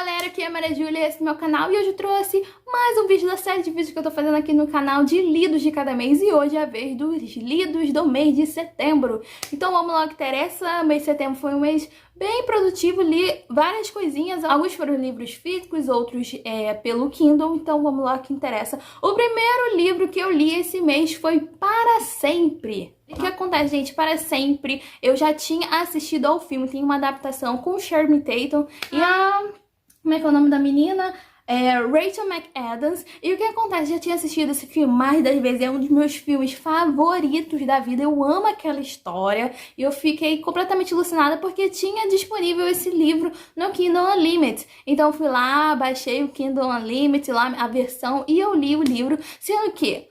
galera, aqui é a Maria Júlia, esse é meu canal e hoje eu trouxe mais um vídeo da série de vídeos que eu tô fazendo aqui no canal de lidos de cada mês e hoje é a vez dos lidos do mês de setembro. Então vamos lá, o que interessa. O mês de setembro foi um mês bem produtivo, li várias coisinhas, alguns foram livros físicos, outros pelo Kindle, então vamos lá, o que interessa. O primeiro livro que eu li esse mês foi Para Sempre. O que acontece, gente? Para Sempre, eu já tinha assistido ao filme, tem uma adaptação com Channing Tatum e a... como é que é o nome da menina? Rachel McAdams. E o que acontece? Já tinha assistido esse filme mais das vezes, é um dos meus filmes favoritos da vida, eu amo aquela história e eu fiquei completamente alucinada porque tinha disponível esse livro no Kindle Unlimited. Então eu fui lá, baixei o Kindle Unlimited, lá a versão, e eu li o livro, sendo que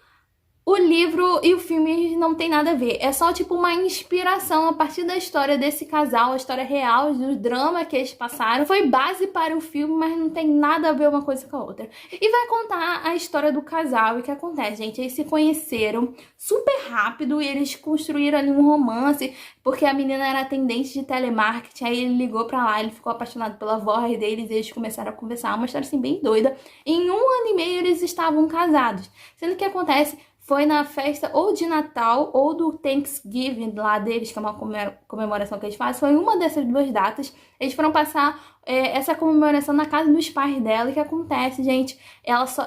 o livro e o filme não tem nada a ver, é só tipo uma inspiração a partir da história desse casal, a história real, do drama que eles passaram. Foi base para o filme, mas não tem nada a ver uma coisa com a outra. E vai contar a história do casal e o que acontece, gente. Eles se conheceram super rápido e eles construíram ali um romance, porque a menina era atendente de telemarketing, aí ele ligou pra lá, ele ficou apaixonado pela voz deles e eles começaram a conversar, uma história assim bem doida. Em 1 ano e meio eles estavam casados, sendo que acontece... Foi na festa ou de Natal ou do Thanksgiving lá deles, que é uma comemoração que eles fazem. Foi uma dessas duas datas. Eles foram passar essa comemoração na casa dos pais dela. E o que acontece, gente?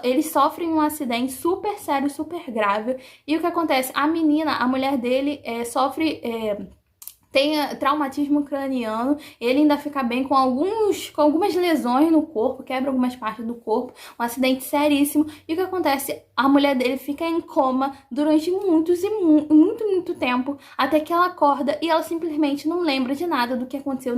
Eles sofrem um acidente super sério, super grave. E o que acontece? A menina, a mulher dele, sofre... tem traumatismo craniano, ele ainda fica bem com algumas lesões no corpo, quebra algumas partes do corpo, um acidente seríssimo. E o que acontece? A mulher dele fica em coma durante muito tempo, até que ela acorda e ela simplesmente não lembra de nada do que aconteceu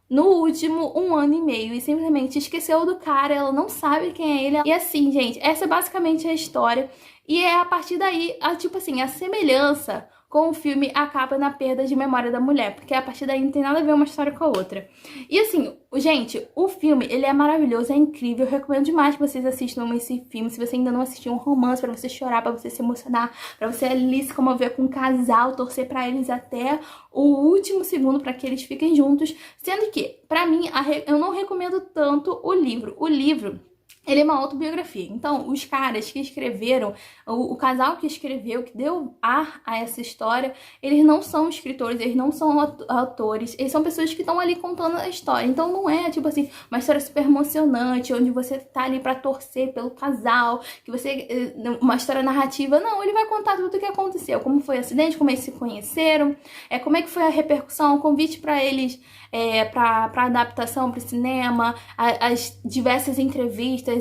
no último 1 ano e meio, e simplesmente esqueceu do cara, ela não sabe quem é ele. E assim, gente, essa é basicamente a história, e é a partir daí, tipo assim, a semelhança com o filme acaba na perda de memória da mulher, porque a partir daí não tem nada a ver uma história com a outra. E assim, gente, o filme, ele é maravilhoso, é incrível, eu recomendo demais que vocês assistam esse filme. Se você ainda não assistiu, um romance pra você chorar, pra você se emocionar, pra você ali se comover com um casal, torcer pra eles até o último segundo pra que eles fiquem juntos. Sendo que, pra mim, eu não recomendo tanto o livro. O livro... ele é uma autobiografia, então os caras que escreveram, o casal que escreveu, que deu ar a essa história, eles não são escritores, eles não são autores, eles são pessoas que estão ali contando a história. Então não é tipo assim, uma história super emocionante, onde você tá ali pra torcer pelo casal, que você, uma história narrativa, não, ele vai contar tudo o que aconteceu, como foi o acidente, como eles se conheceram, como é que foi a repercussão, o convite pra eles, pra adaptação pro cinema, as diversas entrevistas,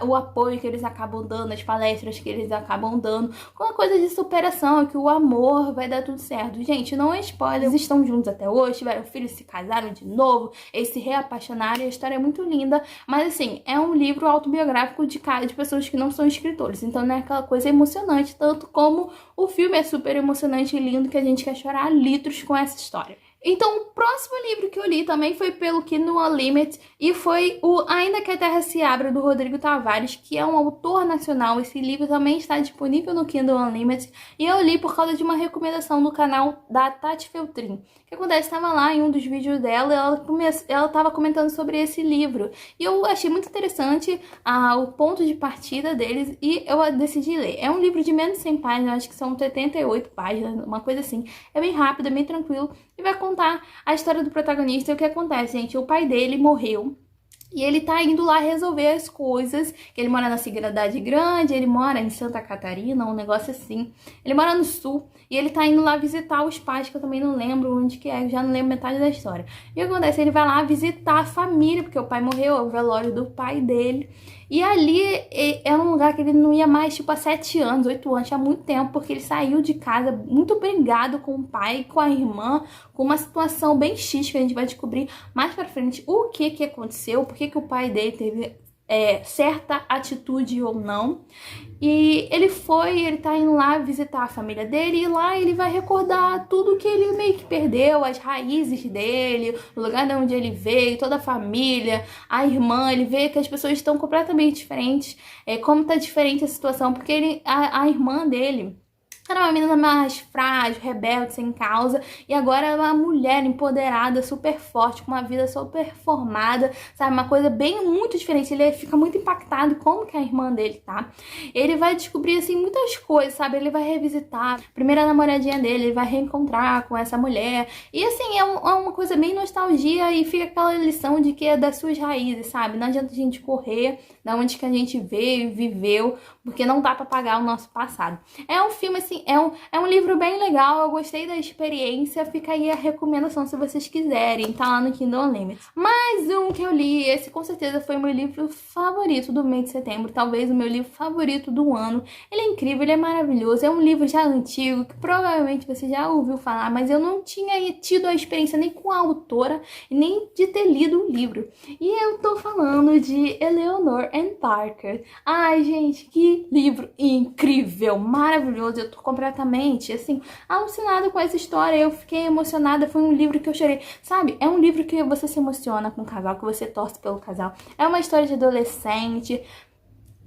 o apoio que eles acabam dando, as palestras que eles acabam dando, com uma coisa de superação, que o amor vai dar tudo certo. Gente, não é spoiler, eles estão juntos até hoje, tiveram filhos, se casaram de novo, eles se reapaixonaram, e a história é muito linda, mas assim, é um livro autobiográfico de pessoas que não são escritores, então não é aquela coisa emocionante, tanto como o filme é super emocionante e lindo, que a gente quer chorar litros com essa história. Então, o próximo livro que eu li também foi pelo Kindle Unlimited e foi o Ainda que a Terra se Abra, do Rodrigo Tavares, que é um autor nacional. Esse livro também está disponível no Kindle Unlimited e eu li por causa de uma recomendação no canal da Tati Feltrin. O que acontece? Estava lá em um dos vídeos dela, ela estava comentando sobre esse livro e eu achei muito interessante o ponto de partida deles e eu decidi ler. É um livro de menos de 100 páginas, acho que são 78 páginas, uma coisa assim. É bem rápido, é bem tranquilo e vai contar a história do protagonista. E o que acontece, gente? O pai dele morreu e ele tá indo lá resolver as coisas. Ele mora na Cidade Grande, ele mora em Santa Catarina, um negócio assim. Ele mora no sul e ele tá indo lá visitar os pais, que eu também não lembro onde que é, eu já não lembro metade da história. E o que acontece? Ele vai lá visitar a família, porque o pai morreu, é o velório do pai dele. E ali é um lugar que ele não ia mais, tipo, há 7 anos, 8 anos, há muito tempo, porque ele saiu de casa muito brigado com o pai e com a irmã, com uma situação bem X que a gente vai descobrir mais pra frente o que aconteceu, por que o pai dele teve certa atitude ou não. E ele tá indo lá visitar a família dele e lá ele vai recordar tudo que ele meio que perdeu, as raízes dele, o lugar de onde ele veio, toda a família, a irmã. Ele vê que as pessoas estão completamente diferentes, como tá diferente a situação, porque a irmã dele Era uma menina mais frágil, rebelde, sem causa, e agora ela é uma mulher empoderada, super forte, com uma vida super formada, sabe? Uma coisa bem muito diferente. Ele fica muito impactado como que a irmã dele tá. Ele vai descobrir, assim, muitas coisas, sabe? Ele vai revisitar a primeira namoradinha dele, ele vai reencontrar com essa mulher. E, assim, é uma coisa bem nostalgia e fica aquela lição de que é das suas raízes, sabe? Não adianta a gente correr da onde que a gente veio e viveu, porque não dá pra pagar o nosso passado. É um filme, assim, é um livro bem legal, eu gostei da experiência, fica aí a recomendação se vocês quiserem, tá lá no Kindle Unlimited. Mais um que eu li, esse com certeza foi o meu livro favorito do mês de setembro, talvez o meu livro favorito do ano. Ele é incrível, ele é maravilhoso, é um livro já antigo, que provavelmente você já ouviu falar, mas eu não tinha tido a experiência nem com a autora, nem de ter lido o livro. E eu tô falando de Eleanor and Parker. Ai, gente, que livro incrível, maravilhoso, eu tô completamente, assim, alucinada com essa história, eu fiquei emocionada, foi um livro que eu chorei, sabe? É um livro que você se emociona com o casal, que você torce pelo casal. É uma história de adolescente,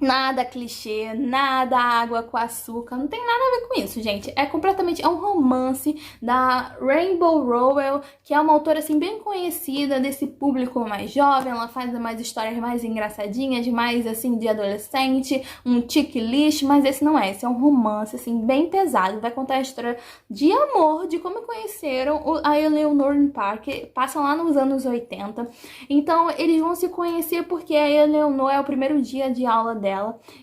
nada clichê, nada água com açúcar, não tem nada a ver com isso, gente. É completamente, é um romance da Rainbow Rowell, que é uma autora, assim, bem conhecida desse público mais jovem. Ela faz umas histórias mais engraçadinhas, mais, assim, de adolescente, um checklist, mas esse não é. Esse é um romance, assim, bem pesado. Vai contar a história de amor, de como conheceram a Eleanor Parker, passa lá nos anos 80. Então, eles vão se conhecer porque a Eleanor é o primeiro dia de aula dela.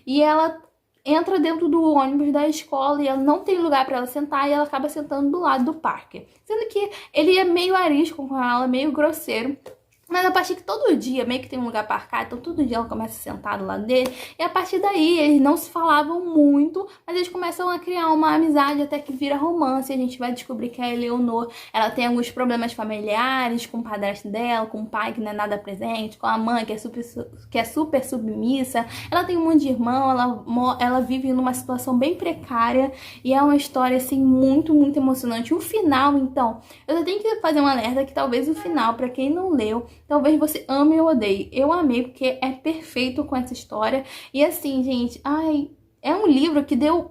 E ela entra dentro do ônibus da escola e ela não tem lugar para ela sentar e ela acaba sentando do lado do Parker. Sendo que ele é meio arisco com ela, meio grosseiro. Mas a partir que todo dia meio que tem um lugar para marcar, então todo dia ela começa a sentar do lado dele. E a partir daí eles não se falavam muito, mas eles começam a criar uma amizade até que vira romance. E a gente vai descobrir que a Eleanor, ela tem alguns problemas familiares com o padrasto dela, com o pai que não é nada presente, com a mãe que é super submissa. Ela tem um monte de irmão, ela vive numa situação bem precária. E é uma história, assim, muito, muito emocionante. O final, então, eu só tenho que fazer um alerta que talvez o final, para quem não leu, talvez você ame ou odeie. Eu amei porque é perfeito com essa história. E assim, gente, ai, é um livro que deu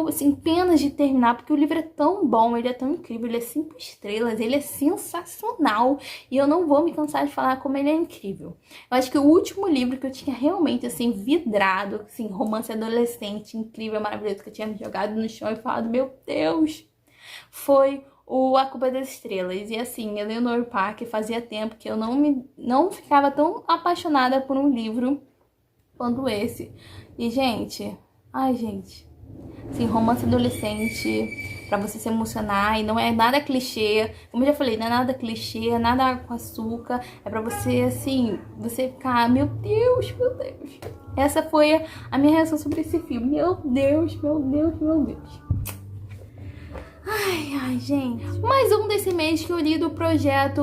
assim, penas de terminar, porque o livro é tão bom, ele é tão incrível, ele é 5 estrelas, ele é sensacional. E eu não vou me cansar de falar como ele é incrível. Eu acho que o último livro que eu tinha realmente, assim, vidrado, assim, romance adolescente, incrível, maravilhoso, que eu tinha me jogado no chão e falado, meu Deus, foi A Culpa das Estrelas. E assim, Eleanor Parker, fazia tempo que eu não ficava tão apaixonada por um livro quanto esse. E, gente, ai, gente, assim, romance adolescente pra você se emocionar, e não é nada clichê, como eu já falei, não é nada clichê, nada água com açúcar, é pra você, assim, você ficar, meu Deus, meu Deus. Essa foi a minha reação sobre esse filme, meu Deus, meu Deus, meu Deus. Ai, gente. Mais um desse mês que eu li do projeto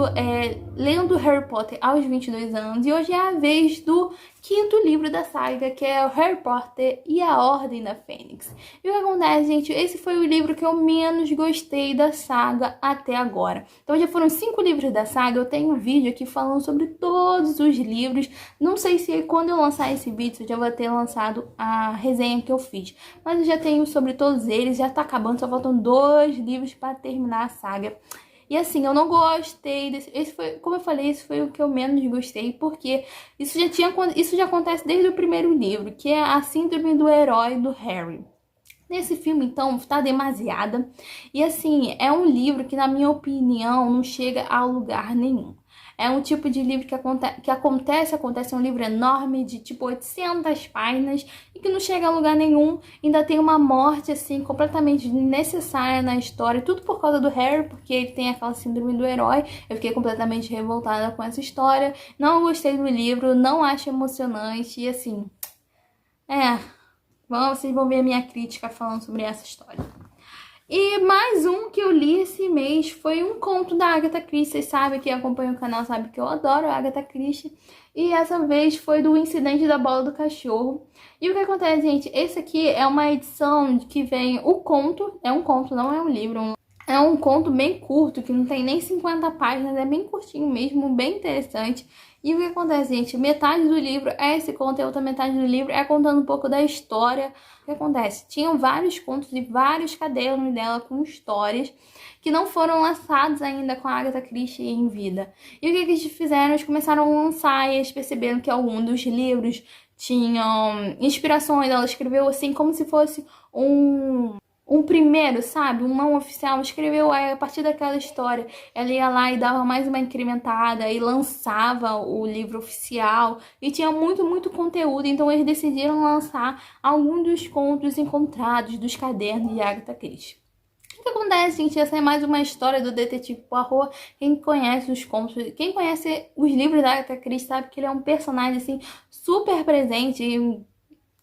Lendo Harry Potter aos 22 anos. E hoje é a vez do 5º livro da saga, que é o Harry Potter e a Ordem da Fênix. E o que acontece, gente? Esse foi o livro que eu menos gostei da saga até agora. Então já foram 5 livros da saga. Eu tenho um vídeo aqui falando sobre todos os livros. Não sei se quando eu lançar esse vídeo eu já vou ter lançado a resenha que eu fiz. Mas eu já tenho sobre todos eles. Já tá acabando, só faltam 2 livros para terminar a saga. E assim, eu não gostei desse... Esse foi, como eu falei, esse foi o que eu menos gostei, porque isso já acontece desde o primeiro livro, que é a síndrome do herói do Harry. Nesse filme, então, tá demasiada. E assim, é um livro que, na minha opinião, não chega a lugar nenhum. É um tipo de livro que acontece, é um livro enorme de tipo 800 páginas e que não chega a lugar nenhum. Ainda tem uma morte, assim, completamente desnecessária na história. Tudo por causa do Harry, porque ele tem aquela síndrome do herói. Eu fiquei completamente revoltada com essa história. Não gostei do livro, não acho emocionante e assim... vocês vão ver a minha crítica falando sobre essa história. E mais um que eu li esse mês foi um conto da Agatha Christie. Vocês sabem, que acompanham o canal sabe que eu adoro a Agatha Christie. E essa vez foi do Incidente da Bola do Cachorro. E o que acontece, gente? Esse aqui é uma edição que vem o conto. É um conto, não é um livro. É um conto bem curto, que não tem nem 50 páginas, é bem curtinho mesmo, bem interessante. E o que acontece, gente? Metade do livro é esse conto e a outra metade do livro é contando um pouco da história. O que acontece? Tinham vários contos e vários cadernos dela com histórias que não foram lançados ainda com a Agatha Christie em vida. E o que eles fizeram? Eles começaram a lançar e eles perceberam que algum dos livros tinham inspirações. Ela escreveu assim como se fosse um primeiro, sabe? Um não oficial, escreveu a partir daquela história. Ela ia lá e dava mais uma incrementada e lançava o livro oficial. E tinha muito, muito conteúdo. Então eles decidiram lançar alguns dos contos encontrados dos cadernos de Agatha Christie. O que acontece, gente? Essa é mais uma história do detetive Poirot. Quem conhece os contos, quem conhece os livros da Agatha Christie sabe que ele é um personagem, assim, super presente em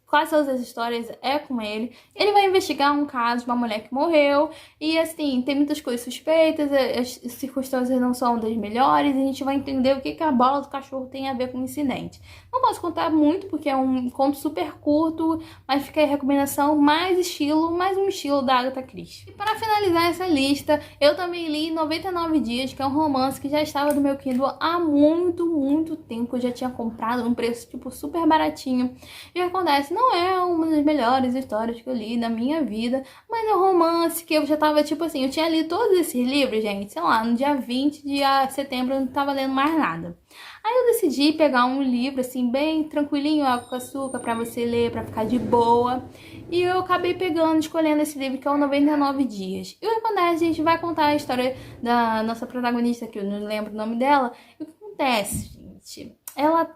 quase todas as histórias é com ele. Ele vai investigar um caso de uma mulher que morreu. E assim, tem muitas coisas suspeitas, as circunstâncias não são das melhores. E a gente vai entender o que a bola do cachorro tem a ver com o incidente. Não posso contar muito, porque é um conto super curto, mas fica aí a recomendação, mais um estilo da Agatha Christie. E para finalizar essa lista, eu também li 99 Dias, que é um romance que já estava no meu Kindle há muito, muito tempo. Eu já tinha comprado num preço, tipo, super baratinho. E o que acontece? Não é uma das melhores histórias que eu li na minha vida, mas é um romance que eu já tava, tipo assim, eu tinha lido todos esses livros, gente, sei lá, no dia 20 de setembro eu não tava lendo mais nada. Aí eu decidi pegar um livro, assim, bem tranquilinho, água com açúcar, pra você ler, pra ficar de boa. E eu acabei pegando, escolhendo esse livro, que é o 99 Dias. E o que acontece? A gente vai contar a história da nossa protagonista, que eu não lembro o nome dela. E o que acontece, gente? Ela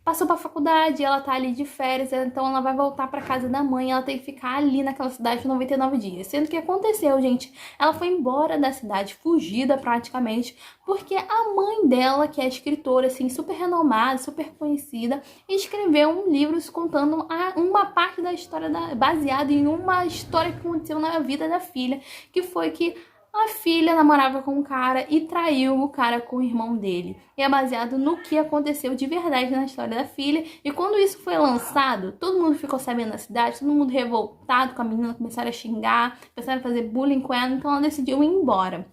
passou pra faculdade, ela tá ali de férias, então ela vai voltar pra casa da mãe, ela tem que ficar ali naquela cidade por 99 dias. Sendo que aconteceu, gente, ela foi embora da cidade, fugida praticamente, porque a mãe dela, que é escritora, assim, super renomada, super conhecida, escreveu um livro contando uma parte da história, baseada em uma história que aconteceu na vida da filha, que foi que a filha namorava com um cara e traiu o cara com o irmão dele. E é baseado no que aconteceu de verdade na história da filha. E quando isso foi lançado, todo mundo ficou sabendo na cidade, todo mundo revoltado com a menina, começaram a xingar, começaram a fazer bullying com ela, então ela decidiu ir embora.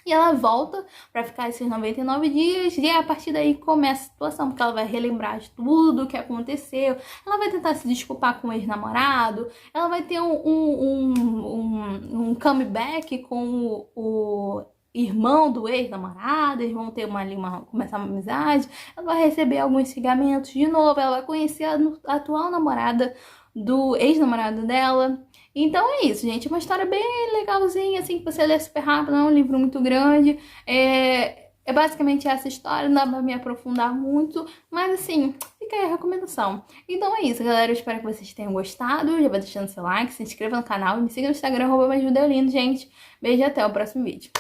E ela volta pra ficar esses 99 dias e a partir daí começa a situação, porque ela vai relembrar de tudo o que aconteceu, ela vai tentar se desculpar com o ex-namorado, ela vai ter um comeback com o irmão do ex-namorado, eles vão ter começar uma amizade, ela vai receber alguns xingamentos de novo, ela vai conhecer a atual namorada do ex-namorado dela. Então é isso, gente. É uma história bem legalzinha, assim, que você lê super rápido, não é um livro muito grande. É basicamente essa história, não dá pra me aprofundar muito, mas assim, fica aí a recomendação. Então é isso, galera. Eu espero que vocês tenham gostado. Já vai deixando seu like, se inscreva no canal e me siga no Instagram, @meajudeolindo, gente. Beijo e até o próximo vídeo.